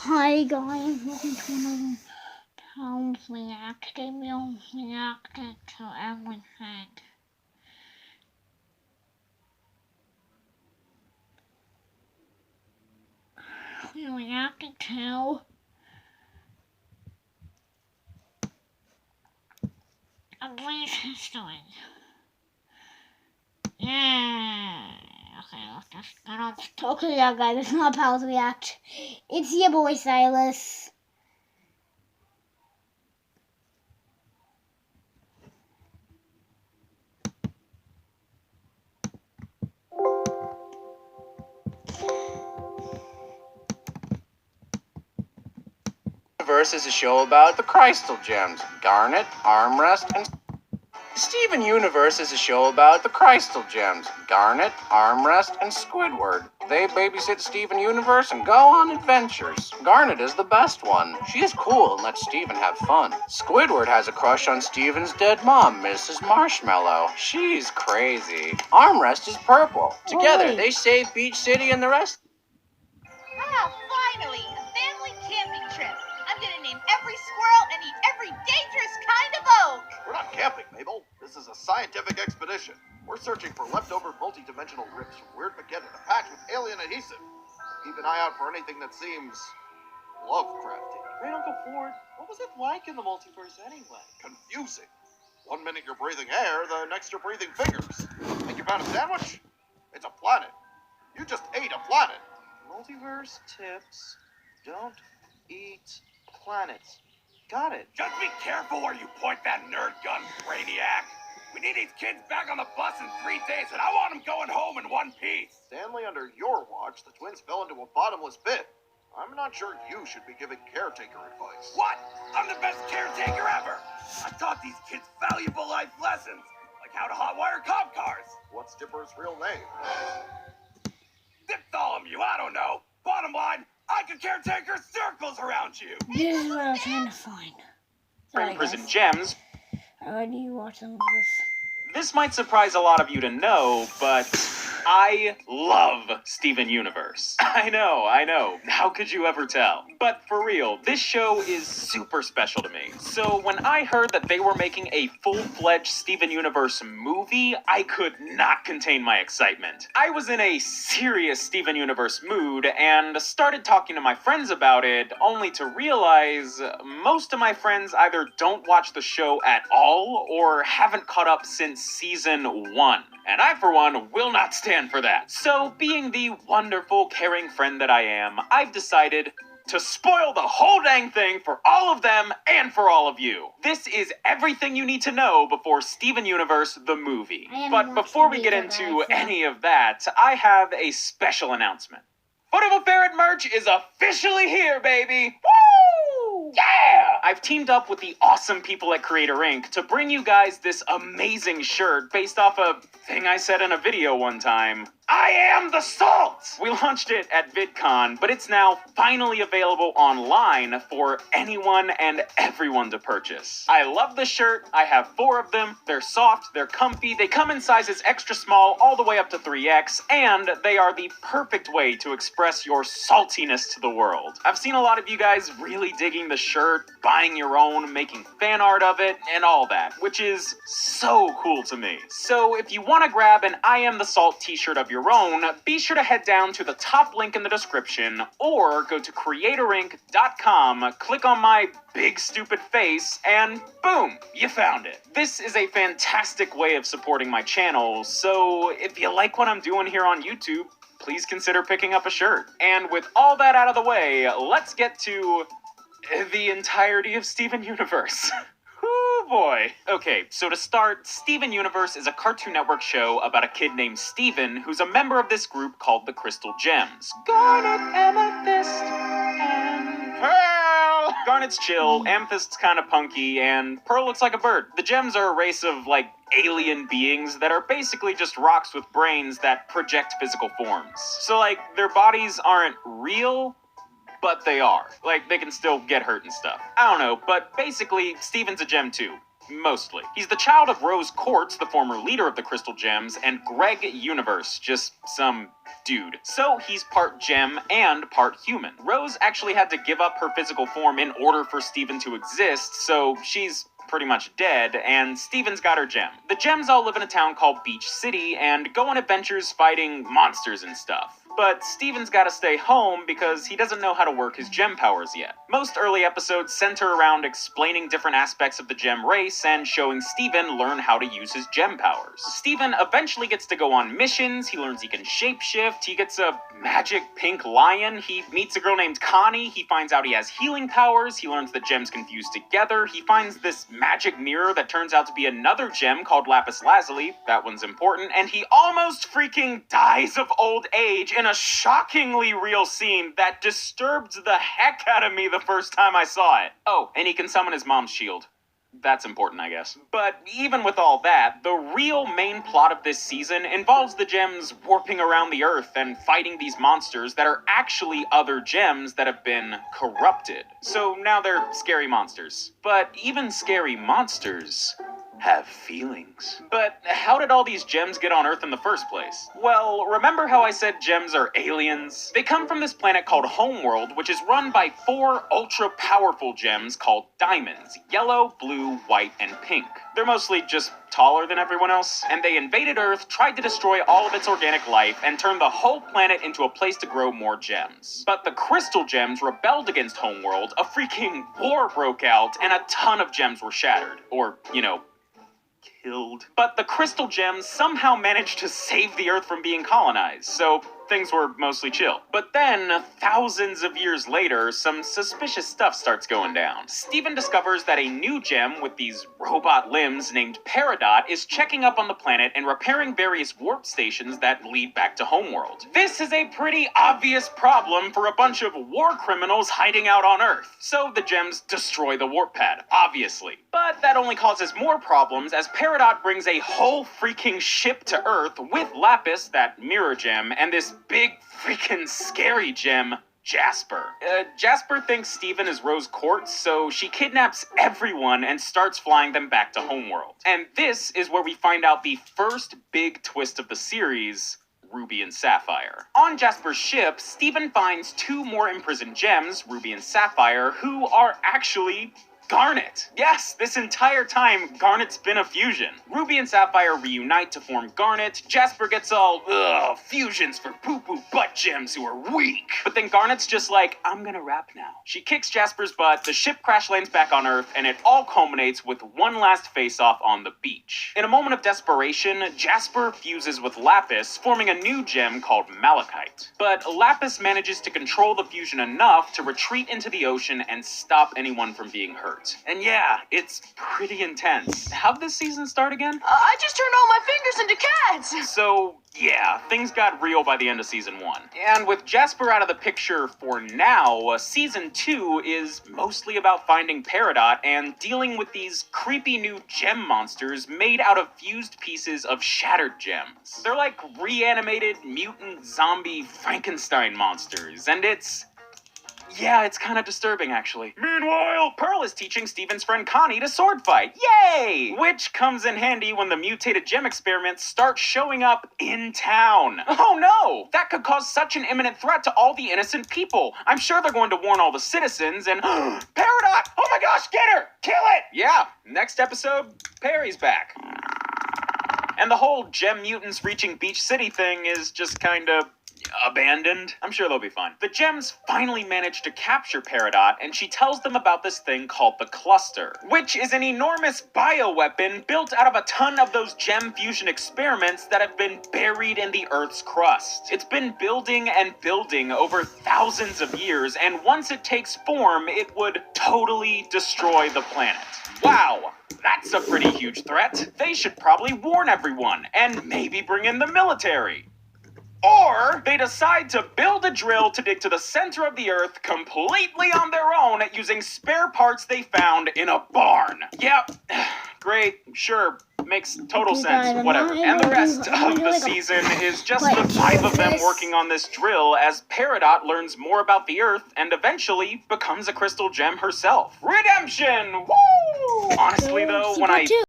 Hi guys, welcome to another Tom's Reacting. We'll react to everything. We're reacting to a brief history. Yeah. Okay, let's just get on. Okay, yeah, guys, it's not Pals React. It's your boy Silas. Universe is a show about the crystal gems, garnet, armrest, and Steven Universe is a show about the crystal gems, garnet, armrest, and Squidward. They babysit Steven Universe and go on adventures. Garnet is the best one. She is cool and lets Steven have fun. Squidward has a crush on Steven's dead mom, Mrs. Marshmallow. She's crazy. Armrest is purple. Together, they save Beach City and the rest. Ah, finally! A family camping trip! I'm gonna name every squirrel and eat every dangerous kind of oak! We're not camping, Mabel. This is a scientific expedition. We're searching for leftover multi-dimensional rips from weird McKinnon packed with alien adhesive. Keep an eye out for anything that seems Lovecrafty. Great Uncle Ford, what was it like in the multiverse anyway? Confusing. 1 minute you're breathing air, the next you're breathing fingers. Think you found a sandwich? It's a planet. You just ate a planet. Multiverse tips: don't eat planets. Got it. Just be careful where you point that nerd gun, Brainiac. We need these kids back on the bus in 3 days, and I want them going home in one piece. Stanley, under your watch, the twins fell into a bottomless pit. I'm not sure you should be giving caretaker advice. What? I'm the best caretaker ever. I've taught these kids valuable life lessons, like how to hotwire cop cars. What's Dipper's real name? Diphtholomew, I don't know. Bottom line, I could caretaker circles around you. This is what I'm trying to find. Sorry, Prison guys. Gems. I already watched some of this. This might surprise a lot of you to know, but I love Steven Universe. I know. How could you ever tell? But for real, this show is super special to me. So when I heard that they were making a full-fledged Steven Universe movie, I could not contain my excitement. I was in a serious Steven Universe mood and started talking to my friends about it, only to realize most of my friends either don't watch the show at all or haven't caught up since season 1. And I, for one, will not stand for that. So, being the wonderful, caring friend that I am, I've decided to spoil the whole dang thing for all of them and for all of you. This is everything you need to know before Steven Universe the movie. But before we get into any of that, I have a special announcement. Foot of a Ferret merch is officially here, baby! Woo! Yeah! I've teamed up with the awesome people at Creator Inc. to bring you guys this amazing shirt based off a thing I said in a video one time. I am the salt! We launched it at VidCon, but it's now finally available online for anyone and everyone to purchase. I love the shirt. I have 4 of them. They're soft, they're comfy, they come in sizes extra small all the way up to 3X, and they are the perfect way to express your saltiness to the world. I've seen a lot of you guys really digging the shirt, buying your own, making fan art of it, and all that, which is so cool to me. So if you want to grab an I Am the Salt t-shirt of your own, be sure to head down to the top link in the description or go to creatorinc.com, click on my big stupid face, and boom, you found it. This is a fantastic way of supporting my channel, so if you like what I'm doing here on YouTube, please consider picking up a shirt. And with all that out of the way, let's get to the entirety of Steven Universe. Ooh, boy. Okay, so to start, Steven Universe is a Cartoon Network show about a kid named Steven who's a member of this group called the Crystal Gems. Garnet, Amethyst, and Pearl! Garnet's chill, Amethyst's kind of punky, and Pearl looks like a bird. The Gems are a race of, alien beings that are basically just rocks with brains that project physical forms. So, their bodies aren't real, but they are. They can still get hurt and stuff. I don't know, but basically, Steven's a gem too. mostly. He's the child of Rose Quartz, the former leader of the Crystal Gems, and Greg Universe, just some dude. So he's part gem and part human. Rose actually had to give up her physical form in order for Steven to exist, so she's pretty much dead, and Steven's got her gem. The gems all live in a town called Beach City and go on adventures fighting monsters and stuff. But Steven's gotta stay home because he doesn't know how to work his gem powers yet. Most early episodes center around explaining different aspects of the gem race and showing Steven learn how to use his gem powers. Steven eventually gets to go on missions, he learns he can shapeshift, he gets a magic pink lion, he meets a girl named Connie, he finds out he has healing powers, he learns the gems can fuse together, he finds this magic mirror that turns out to be another gem called Lapis Lazuli, that one's important, and he almost freaking dies of old age in a shockingly real scene that disturbed the heck out of me the first time I saw it. Oh, and he can summon his mom's shield. That's important, I guess. But even with all that, the real main plot of this season involves the gems warping around the Earth and fighting these monsters that are actually other gems that have been corrupted. So now they're scary monsters. But even scary monsters have feelings. But how did all these gems get on Earth in the first place? Well, remember how I said gems are aliens? They come from this planet called Homeworld, which is run by 4 ultra-powerful gems called diamonds: yellow, blue, white, and pink. They're mostly just taller than everyone else, and they invaded Earth, tried to destroy all of its organic life, and turn the whole planet into a place to grow more gems. But the Crystal Gems rebelled against Homeworld, a freaking war broke out, and a ton of gems were shattered. Or, you know, killed. But the Crystal Gems somehow managed to save the Earth from being colonized, so things were mostly chill. But then, thousands of years later, some suspicious stuff starts going down. Steven discovers that a new gem with these robot limbs named Peridot is checking up on the planet and repairing various warp stations that lead back to Homeworld. This is a pretty obvious problem for a bunch of war criminals hiding out on Earth. So the gems destroy the warp pad, obviously. But that only causes more problems as Peridot brings a whole freaking ship to Earth with Lapis, that mirror gem, and this big freaking scary gem, Jasper. Jasper thinks Steven is Rose Quartz, so she kidnaps everyone and starts flying them back to Homeworld. And this is where we find out the first big twist of the series: Ruby and Sapphire. On Jasper's ship, Steven finds 2 more imprisoned gems, Ruby and Sapphire, who are actually Garnet. Yes, this entire time, Garnet's been a fusion. Ruby and Sapphire reunite to form Garnet. Jasper gets all, fusions for poo-poo butt gems who are weak. But then Garnet's just like, I'm gonna rap now. She kicks Jasper's butt, the ship crash lands back on Earth, and it all culminates with one last face-off on the beach. In a moment of desperation, Jasper fuses with Lapis, forming a new gem called Malachite. But Lapis manages to control the fusion enough to retreat into the ocean and stop anyone from being hurt. And yeah, it's pretty intense. How'd this season start again? I just turned all my fingers into cats. So, yeah, things got real by the end of season 1. And with Jasper out of the picture for now, season 2 is mostly about finding Peridot and dealing with these creepy new gem monsters made out of fused pieces of shattered gems. They're like reanimated mutant zombie Frankenstein monsters, and it's kind of disturbing, actually. Meanwhile, Pearl is teaching Steven's friend Connie to sword fight. Yay! Which comes in handy when the mutated gem experiments start showing up in town. Oh no! That could cause such an imminent threat to all the innocent people. I'm sure they're going to warn all the citizens and... Peridot! Oh my gosh, get her! Kill it! Yeah, next episode, Perry's back. And the whole gem mutants reaching Beach City thing is just kind of abandoned. I'm sure they'll be fine. The gems finally manage to capture Peridot, and she tells them about this thing called the Cluster, which is an enormous bioweapon built out of a ton of those gem fusion experiments that have been buried in the Earth's crust. It's been building and building over thousands of years, and once it takes form, it would totally destroy the planet. Wow! That's a pretty huge threat. They should probably warn everyone, and maybe bring in the military. Or they decide to build a drill to dig to the center of the Earth completely on their own using spare parts they found in a barn. Yep, great, sure, makes total sense, whatever. And the rest of the season is just the 5 of them working on this drill as Peridot learns more about the Earth and eventually becomes a crystal gem herself. Redemption! Woo! Honestly, though, when I